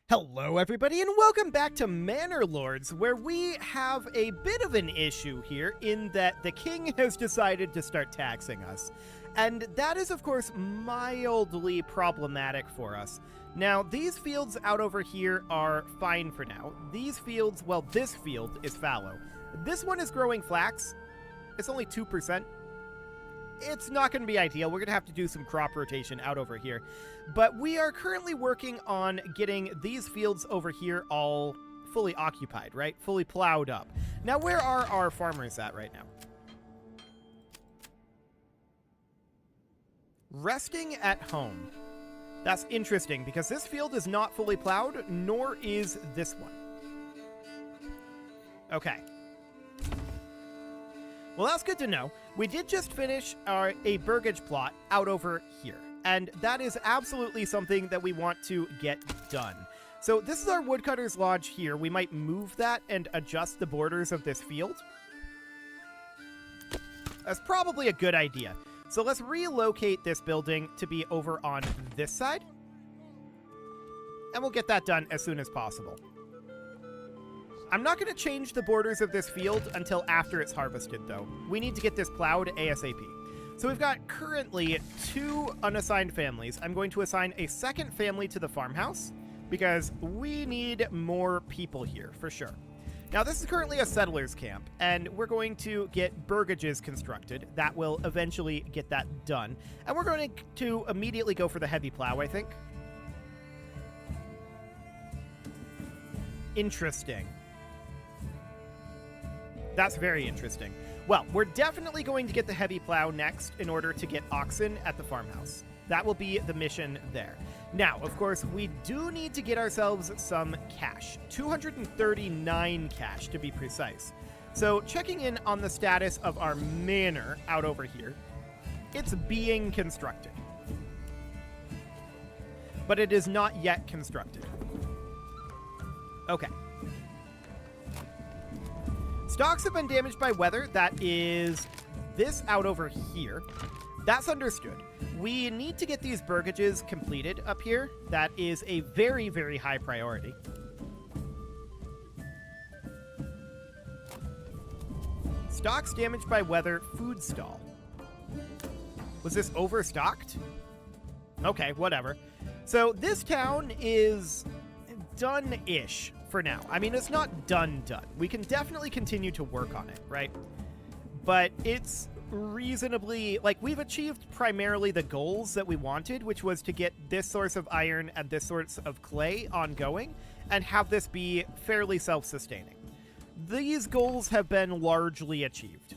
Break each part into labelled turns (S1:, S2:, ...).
S1: Hello, everybody, and welcome back to Manor Lords, where we have a bit of an issue here in that the king has decided to start taxing us. And that is, of course, mildly problematic for us. Now, these fields out over here are fine for now. These fields, well, this field is fallow. This one is growing flax. It's only 2%. It's not going to be ideal. We're going to have to do some crop rotation out over here. But we are currently working on getting these fields over here all fully occupied, right? Fully plowed up. Now, where are our farmers at right now? Resting at home. That's interesting because this field is not fully plowed, nor is this one. Okay. Well, that's good to know. We did just finish a burgage plot out over here, and that is absolutely something that we want to get done. So this is our woodcutter's lodge here. We might move that and adjust the borders of this field. That's probably a good idea. So let's relocate this building to be over on this side, and we'll get that done as soon as possible. I'm not going to change the borders of this field until after it's harvested, though. We need to get this plowed ASAP. So we've got currently 2 unassigned families. I'm going to assign a second family to the farmhouse because we need more people here, for sure. Now, this is currently a settler's camp, and we're going to get burgages constructed. That will eventually get that done. And we're going to immediately go for the heavy plow, I think. Interesting. That's very interesting. Well, we're definitely going to get the heavy plow next in order to get oxen at the farmhouse. That will be the mission there. Now, of course, we do need to get ourselves some cash. 239 cash, to be precise. So, checking in on the status of our manor out over here. It's being constructed. But it is not yet constructed. Okay. Stocks have been damaged by weather. That is this out over here. That's understood. We need to get these burgages completed up here. That is a very, very high priority. Stocks damaged by weather, food stall. Was this overstocked? Okay, whatever. So this town is done-ish. For now. I mean, it's not done. We can definitely continue to work on it, right? But it's reasonably, like, we've achieved primarily the goals that we wanted, which was to get this source of iron and this source of clay ongoing and have this be fairly self-sustaining. These goals have been largely achieved.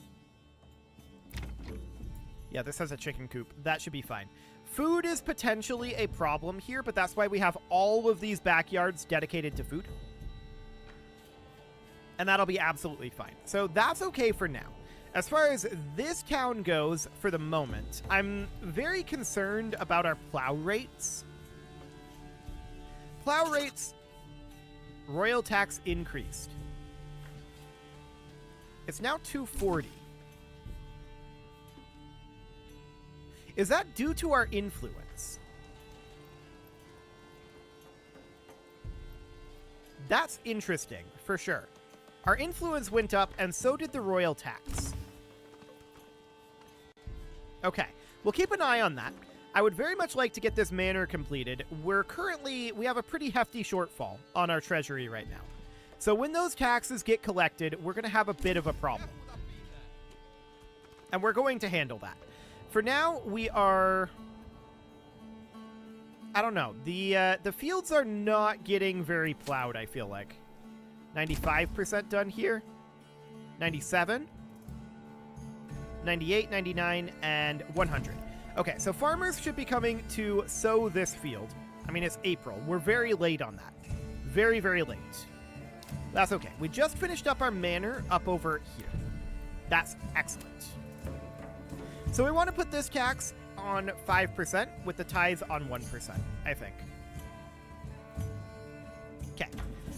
S1: Yeah, this has a chicken coop. That should be fine. Food is potentially a problem here, but that's why we have all of these backyards dedicated to food. And that'll be absolutely fine. So that's okay for now. As far as this town goes for the moment, I'm very concerned about our plow rates. Plow rates, royal tax increased. It's now 240. Is that due to our influence? That's interesting, for sure. Our influence went up, and so did the royal tax. Okay, we'll keep an eye on that. I would very much like to get this manor completed. We have a pretty hefty shortfall on our treasury right now. So when those taxes get collected, we're going to have a bit of a problem. And we're going to handle that. For now, we are... I don't know. The fields are not getting very plowed, I feel like. 95% done here. 97. 98, 99, and 100. Okay, so farmers should be coming to sow this field. I mean, it's April. We're very late on that. Very, very late. That's okay. We just finished up our manor up over here. That's excellent. So we want to put this tax on 5% with the tithes on 1%, I think. Okay.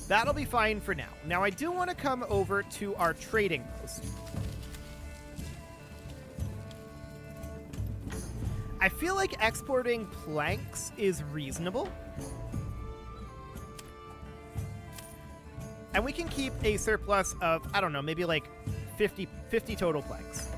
S1: That'll be fine for now. Now, I do want to come over to our trading post. I feel like exporting planks is reasonable. And we can keep a surplus of, I don't know, maybe like 50 total planks.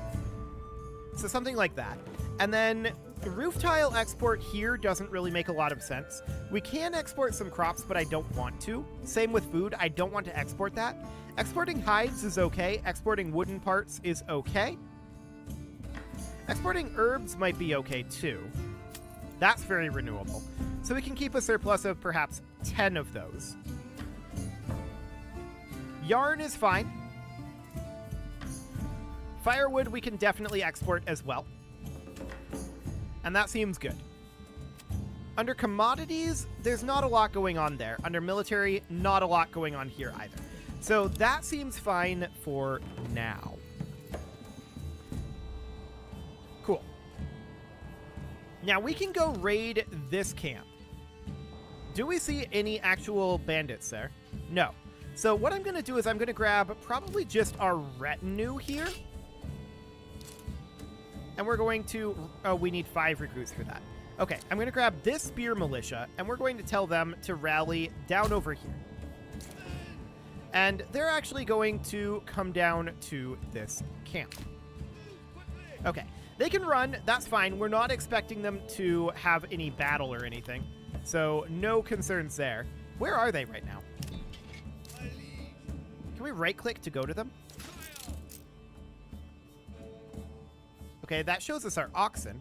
S1: So something like that. And then roof tile export here doesn't really make a lot of sense. We can export some crops, but I don't want to. Same with food. I don't want to export that. Exporting hides is okay. Exporting wooden parts is okay. Exporting herbs might be okay too. That's very renewable. So we can keep a surplus of perhaps 10 of those. Yarn is fine. Firewood we can definitely export as well. And that seems good. Under commodities, there's not a lot going on there. Under military, not a lot going on here either. So that seems fine for now. Cool. Now we can go raid this camp. Do we see any actual bandits there? No. So what I'm going to do is I'm going to grab probably just our retinue here. And we're going to... Oh, we need 5 recruits for that. Okay, I'm going to grab this spear militia, and we're going to tell them to rally down over here. And they're actually going to come down to this camp. Okay, they can run. That's fine. We're not expecting them to have any battle or anything. So no concerns there. Where are they right now? Can we right-click to go to them? Okay, that shows us our oxen.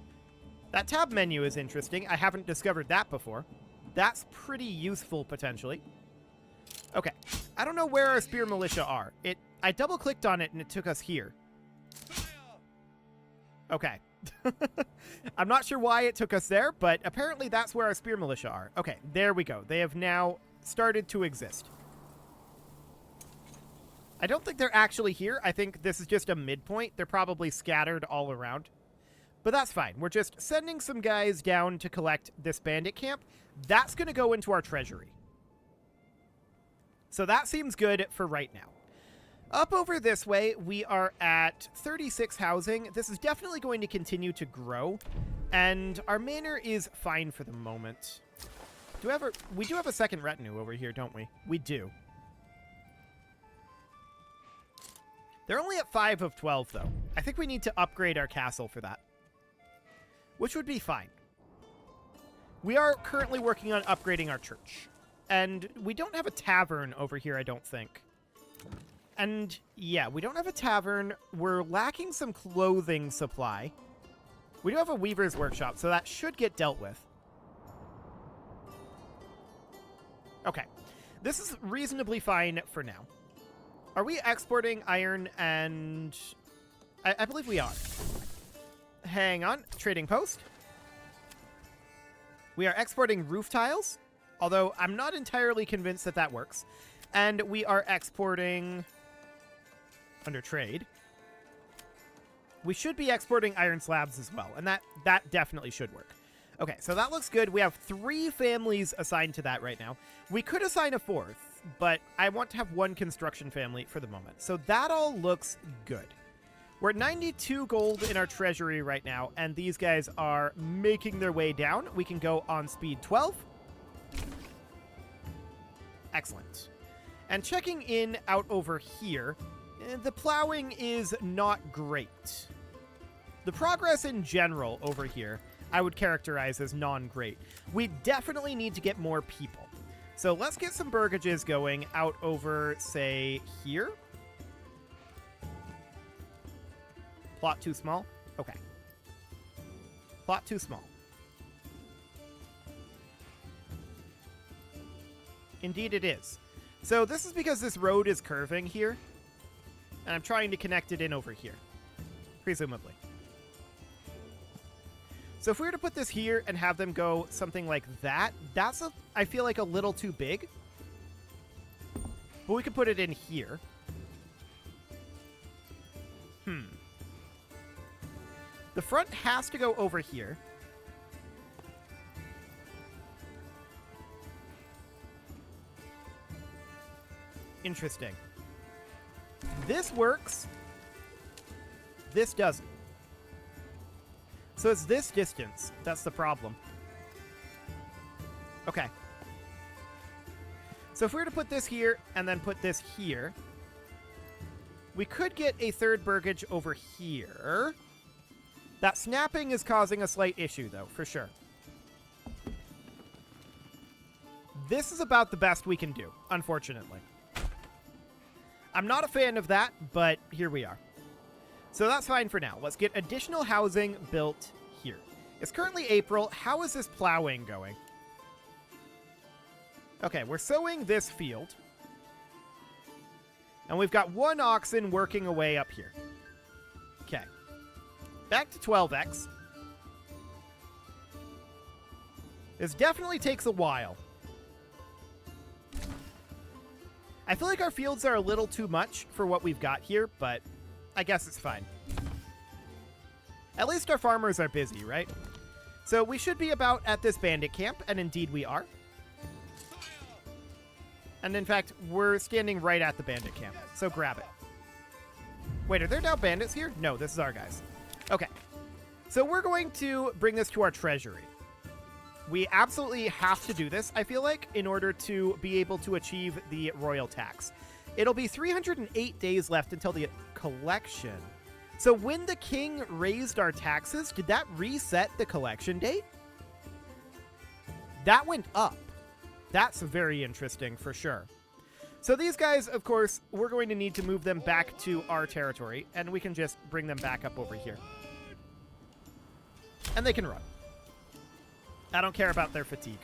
S1: That tab menu is interesting. I haven't discovered that before. That's pretty useful, potentially. Okay, I don't know where our spear militia are. I double-clicked on it, and it took us here. Okay. I'm not sure why it took us there, but apparently that's where our spear militia are. Okay, there we go. They have now started to exist. I don't think they're actually here. I think this is just a midpoint. They're probably scattered all around. But that's fine. We're just sending some guys down to collect this bandit camp. That's going to go into our treasury. So that seems good for right now. Up over this way, we are at 36 housing. This is definitely going to continue to grow. And our manor is fine for the moment. We do have a second retinue over here, don't we? We do. They're only at 5 of 12, though. I think we need to upgrade our castle for that. Which would be fine. We are currently working on upgrading our church. And we don't have a tavern over here, I don't think. And, yeah, we don't have a tavern. We're lacking some clothing supply. We do have a weaver's workshop, so that should get dealt with. Okay. This is reasonably fine for now. Are we exporting iron and... I believe we are. Hang on. Trading post. We are exporting roof tiles, although I'm not entirely convinced that that works. And we are exporting... Under trade. We should be exporting iron slabs as well, and that definitely should work. Okay, so that looks good. We have 3 families assigned to that right now. We could assign a 4th, but I want to have 1 construction family for the moment. So that all looks good. We're at 92 gold in our treasury right now, and these guys are making their way down. We can go on speed 12. Excellent. And checking in out over here, the plowing is not great. The progress in general over here, I would characterize as non-great. We definitely need to get more people. So let's get some burgages going out over, say, here. Plot too small? Okay. Plot too small. Indeed it is. So this is because this road is curving here. And I'm trying to connect it in over here. Presumably. So if we were to put this here and have them go something like that, that's, I feel like, a little too big. But we could put it in here. The front has to go over here. Interesting. This works. This doesn't. So it's this distance. That's the problem. Okay. So So if we were to put this here and then put this here, we could get a third burgage over here. That snapping is causing a slight issue, though, for sure. This is about the best we can do, unfortunately. I'm not a fan of that, but here we are. So that's fine for now. Let's get additional housing built here. It's currently April. How is this plowing going? Okay, we're sowing this field. And we've got 1 oxen working away up here. Okay. Back to 12x. This definitely takes a while. I feel like our fields are a little too much for what we've got here, but I guess it's fine. At least our farmers are busy, right? So we should be about at this bandit camp, and indeed we are. And in fact, we're standing right at the bandit camp, so grab it. Wait, are there now bandits here? No, this is our guys. Okay. So we're going to bring this to our treasury. We absolutely have to do this, I feel like, in order to be able to achieve the royal tax. It'll be 308 days left until the collection. So when the king raised our taxes, did that reset the collection date? That went up. That's very interesting for sure. So these guys, of course, we're going to need to move them back to our territory, and we can just bring them back up over here. And they can run. I don't care about their fatigue.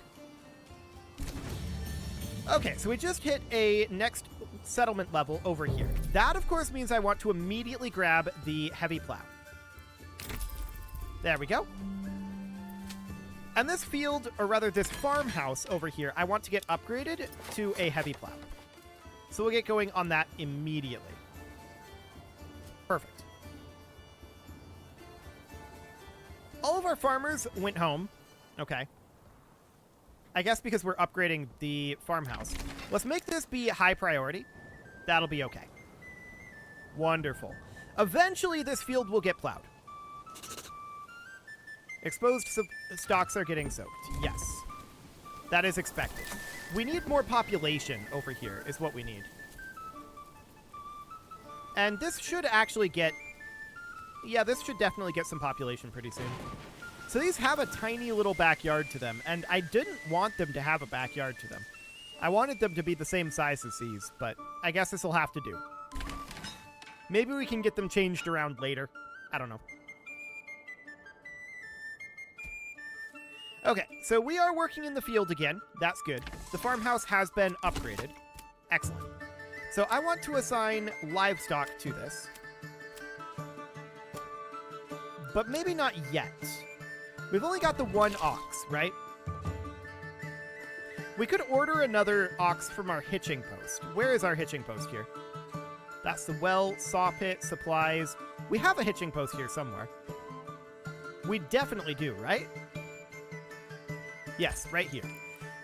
S1: Okay, so we just hit a next settlement level over here. That, of course, means I want to immediately grab the heavy plow. There we go. And this field, or rather this farmhouse over here, I want to get upgraded to a heavy plow. So we'll get going on that immediately. Perfect. All of our farmers went home. Okay. I guess because we're upgrading the farmhouse. Let's make this be high priority. That'll be okay. Wonderful. Eventually, this field will get plowed. Exposed stalks are getting soaked. Yes. That is expected. We need more population over here is what we need. And this should actually get... Yeah, this should definitely get some population pretty soon. So these have a tiny little backyard to them, and I didn't want them to have a backyard to them. I wanted them to be the same size as these, but I guess this will have to do. Maybe we can get them changed around later. I don't know. Okay, so we are working in the field again. That's good. The farmhouse has been upgraded. Excellent. So I want to assign livestock to this. But maybe not yet. We've only got the 1 ox, right? We could order another ox from our hitching post. Where is our hitching post here? That's the well, saw pit, supplies. We have a hitching post here somewhere. We definitely do, right? Yes, right here.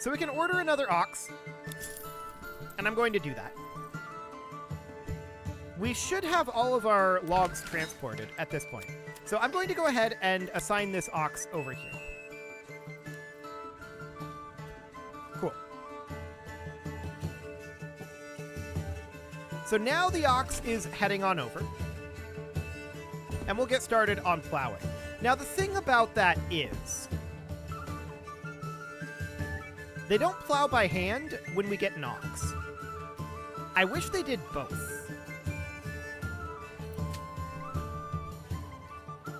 S1: So we can order another ox. And I'm going to do that. We should have all of our logs transported at this point. So I'm going to go ahead and assign this ox over here. Cool. So now the ox is heading on over. And we'll get started on plowing. Now the thing about that is... they don't plow by hand when we get an ox. I wish they did both.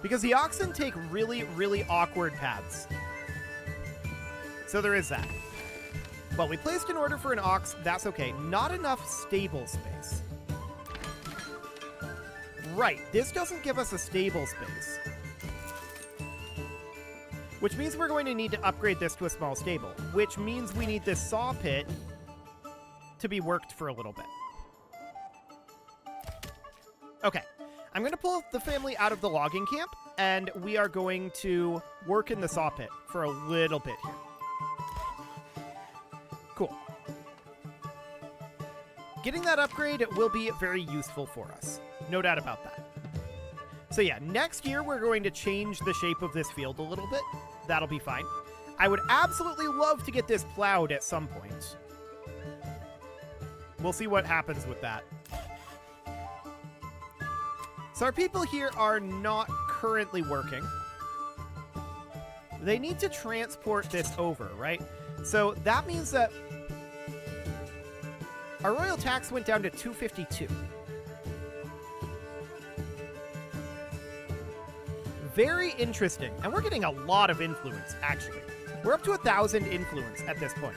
S1: Because the oxen take really, really awkward paths. So there is that. Well, we placed an order for an ox. That's okay. Not enough stable space. Right. This doesn't give us a stable space. Which means we're going to need to upgrade this to a small stable. Which means we need this saw pit to be worked for a little bit. Okay. I'm going to pull the family out of the logging camp, and we are going to work in the saw pit for a little bit here. Cool. Getting that upgrade will be very useful for us. No doubt about that. So yeah, next year we're going to change the shape of this field a little bit. That'll be fine. I would absolutely love to get this plowed at some point. We'll see what happens with that. So our people here are not currently working. They need to transport this over, right? So that means that our royal tax went down to 252. Very interesting. And we're getting a lot of influence, actually. We're up to 1,000 influence at this point.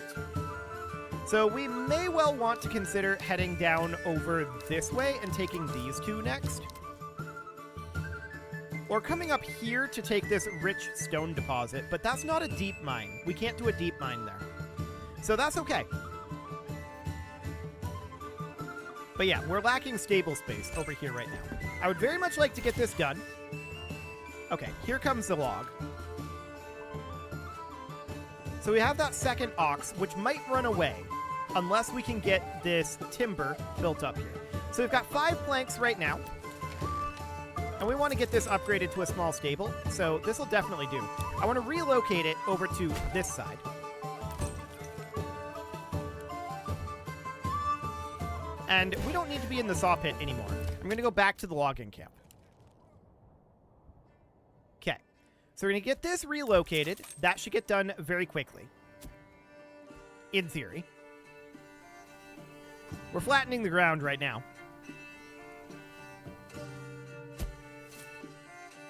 S1: So we may well want to consider heading down over this way and taking these two next. Or coming up here to take this rich stone deposit, but that's not a deep mine. We can't do a deep mine there. So that's okay. But yeah, we're lacking stable space over here right now. I would very much like to get this done. Okay, here comes the log. So we have that second ox, which might run away unless we can get this timber built up here. So we've got 5 planks right now. And we want to get this upgraded to a small stable, so this will definitely do. I want to relocate it over to this side. And we don't need to be in the saw pit anymore. I'm going to go back to the logging camp. Okay, so we're going to get this relocated. That should get done very quickly. In theory. We're flattening the ground right now.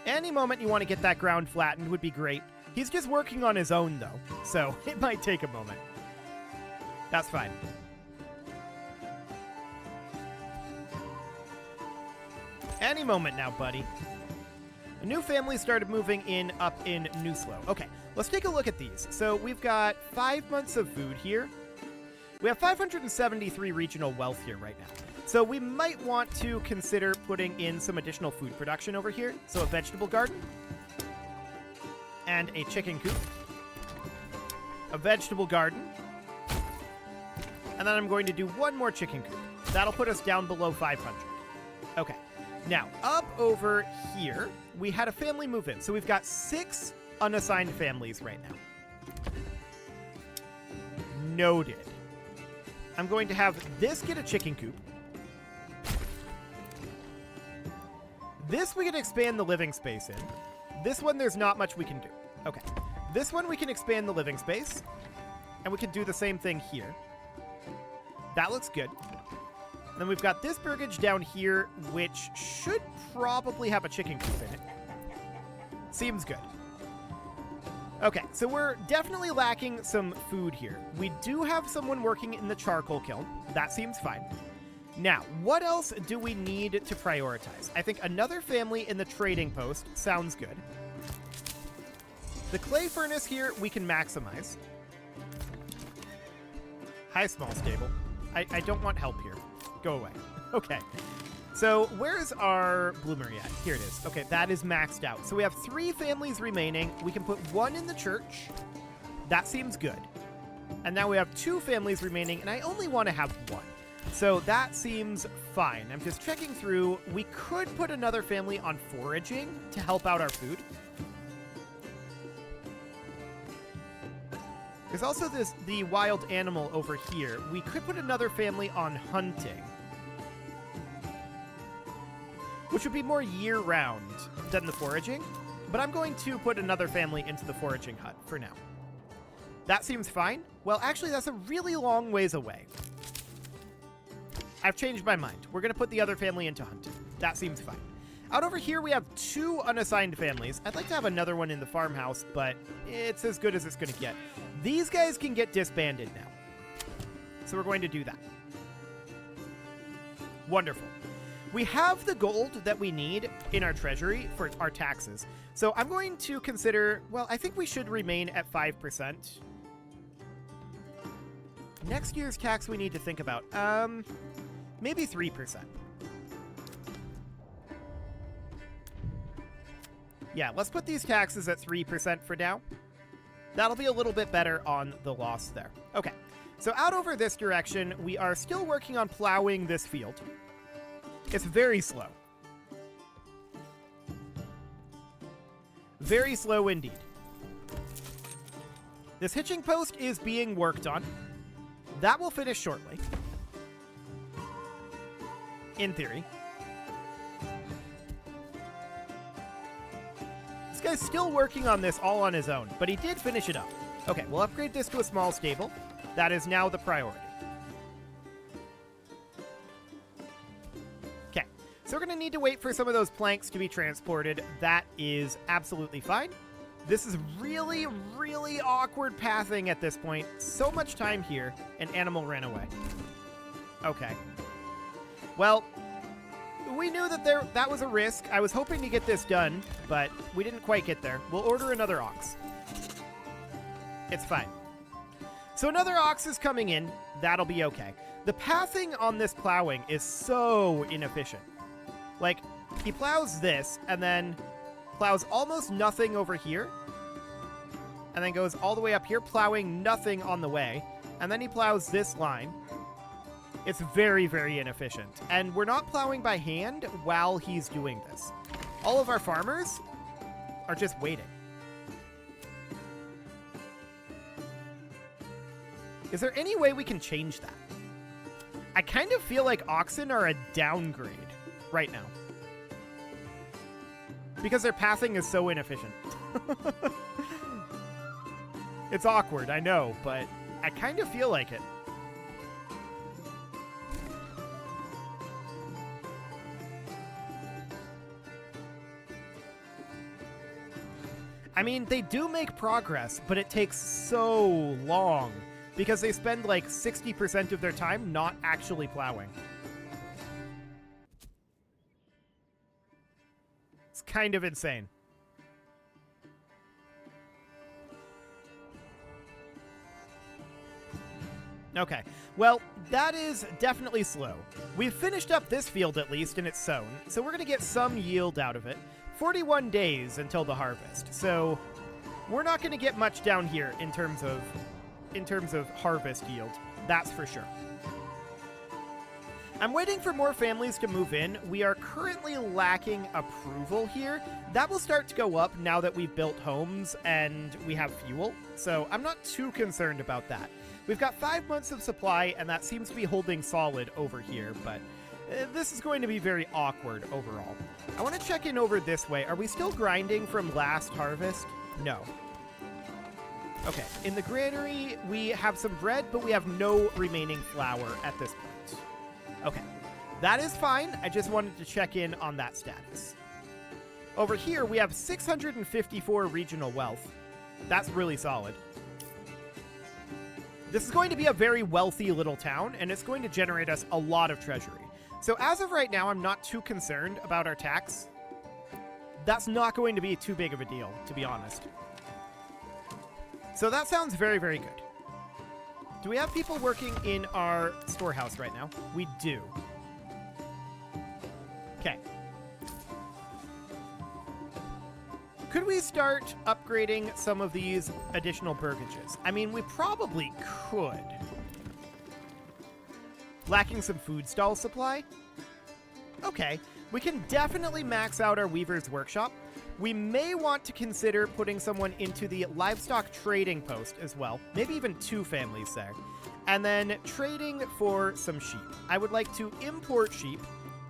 S1: Any moment you want to get that ground flattened would be great. He's just working on his own, though, so it might take a moment. That's fine. Any moment now, buddy. A new family started moving in up in Newslow. Okay, let's take a look at these. So we've got 5 months of food here. We have 573 regional wealth here right now. So we might want to consider putting in some additional food production over here. So a vegetable garden. And a chicken coop. A vegetable garden. And then I'm going to do one more chicken coop. That'll put us down below 500. Okay. Now, up over here, we had a family move in. So we've got 6 unassigned families right now. Noted. I'm going to have this get a chicken coop. This we can expand the living space in. This one, there's not much we can do. Okay. This one, we can expand the living space. And we can do the same thing here. That looks good. And then we've got this burgage down here, which should probably have a chicken coop in it. Seems good. Okay, so we're definitely lacking some food here. We do have someone working in the charcoal kiln. That seems fine. Now, what else do we need to prioritize? I think another family in the trading post sounds good. The clay furnace here, we can maximize. Hi, small stable. I don't want help here. Go away. Okay. So where's our bloomery at? Here it is. Okay, that is maxed out. So we have 3 families remaining. We can put 1 in the church. That seems good. And now we have 2 families remaining, and I only want to have 1. So that seems fine. I'm just checking through. We could put another family on foraging to help out our food. There's also the wild animal over here. We could put another family on hunting, which would be more year-round than the foraging. But I'm going to put another family into the foraging hut for now. That seems fine. Well, actually, that's a really long ways away. I've changed my mind. We're going to put the other family into hunting. That seems fine. Out over here, we have 2 unassigned families. I'd like to have another one in the farmhouse, but it's as good as it's going to get. These guys can get disbanded now. So we're going to do that. Wonderful. We have the gold that we need in our treasury for our taxes. So I'm going to consider, well, I think we should remain at 5%. Next year's tax we need to think about. Maybe 3%. Yeah, let's put these taxes at 3% for now. That'll be a little bit better on the loss there. Okay, so out over this direction, we are still working on plowing this field. It's very slow. Very slow indeed. This hitching post is being worked on. That will finish shortly. In theory. This guy's still working on this all on his own, but he did finish it up. Okay, we'll upgrade this to a small stable. That is now the priority. Okay, so we're going to need to wait for some of those planks to be transported. That is absolutely fine. This is really, really awkward pathing at this point. So much time here. An animal ran away. Okay. Well, we knew that that was a risk. I was hoping to get this done, but we didn't quite get there. We'll order another ox. It's fine. So another ox is coming in. That'll be okay. The pathing on this plowing is so inefficient. Like, he plows this, and then plows almost nothing over here, and then goes all the way up here, plowing nothing on the way, and then he plows this line. It's very, very inefficient, and we're not plowing by hand while he's doing this. All of our farmers are just waiting. Is there any way we can change that? I kind of feel like oxen are a downgrade right now, because their pathing is so inefficient. It's awkward, I know, but I kind of feel like it. I mean, they do make progress, but it takes so long because they spend like 60% of their time not actually plowing. It's kind of insane. Okay, well, that is definitely slow. We've finished up this field at least, and it's sown, so we're going to get some yield out of it. 41 days until the harvest, so we're not going to get much down here in terms of harvest yield. That's for sure. I'm waiting for more families to move in. We are currently lacking approval here. That will start to go up now that we've built homes and we have fuel, so I'm not too concerned about that. We've got 5 months of supply, and that seems to be holding solid over here, but this is going to be very awkward overall. I want to check in over this way. Are we still grinding from last harvest? No. Okay, in the granary, we have some bread, but we have no remaining flour at this point. Okay, that is fine. I just wanted to check in on that status. Over here, we have 654 regional wealth. That's really solid. This is going to be a very wealthy little town, and it's going to generate us a lot of treasury. So as of right now, I'm not too concerned about our tax. That's not going to be too big of a deal, to be honest. So that sounds very, very good. Do we have people working in our storehouse right now? We do. Okay. Could we start upgrading some of these additional burgages? I mean, we probably could. Lacking some food stall supply? Okay, we can definitely max out our weaver's workshop. We may want to consider putting someone into the livestock trading post as well. Maybe even 2 families there. And then trading for some sheep. I would like to import sheep,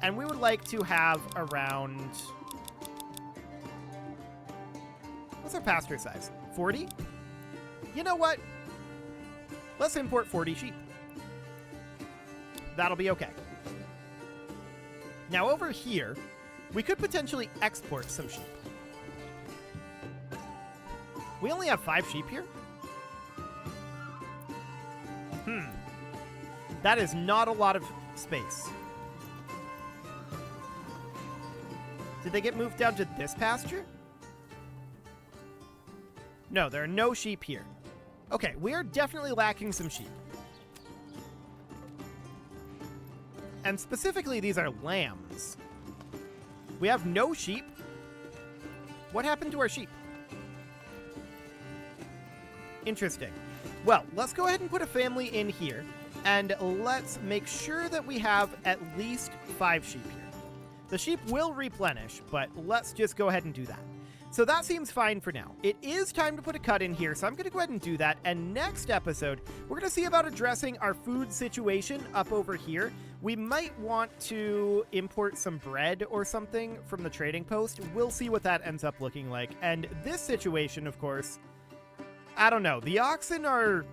S1: and we would like to have around... What's our pasture size? 40? You know what? Let's import 40 sheep. That'll be okay. Now over here, we could potentially export some sheep. We only have 5 sheep here? That is not a lot of space. Did they get moved down to this pasture? No, there are no sheep here. Okay, we are definitely lacking some sheep. And specifically, these are lambs. We have no sheep. What happened to our sheep? Interesting. Well, let's go ahead and put a family in here, and let's make sure that we have at least 5 sheep here. The sheep will replenish, but let's just go ahead and do that. So that seems fine for now. It is time to put a cut in here, so I'm going to go ahead and do that. And next episode, we're going to see about addressing our food situation up over here. We might want to import some bread or something from the trading post. We'll see what that ends up looking like. And this situation, of course, I don't know. The oxen are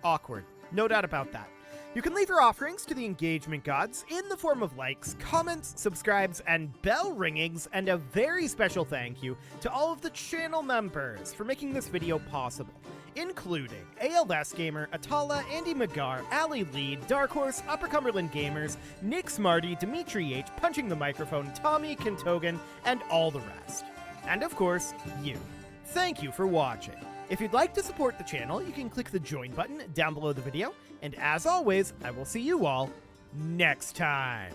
S1: awkward. No doubt about that. You can leave your offerings to the engagement gods in the form of likes, comments, subscribes, and bell ringings, and a very special thank you to all of the channel members for making this video possible, including ALS Gamer, Atala, Andy McGar, Ali Lee, Dark Horse, Upper Cumberland Gamers, Nick Smarty, Dimitri H, Punching the Microphone, Tommy Kintogan, and all the rest. And of course, you. Thank you for watching. If you'd like to support the channel, you can click the join button down below the video, and as always, I will see you all next time.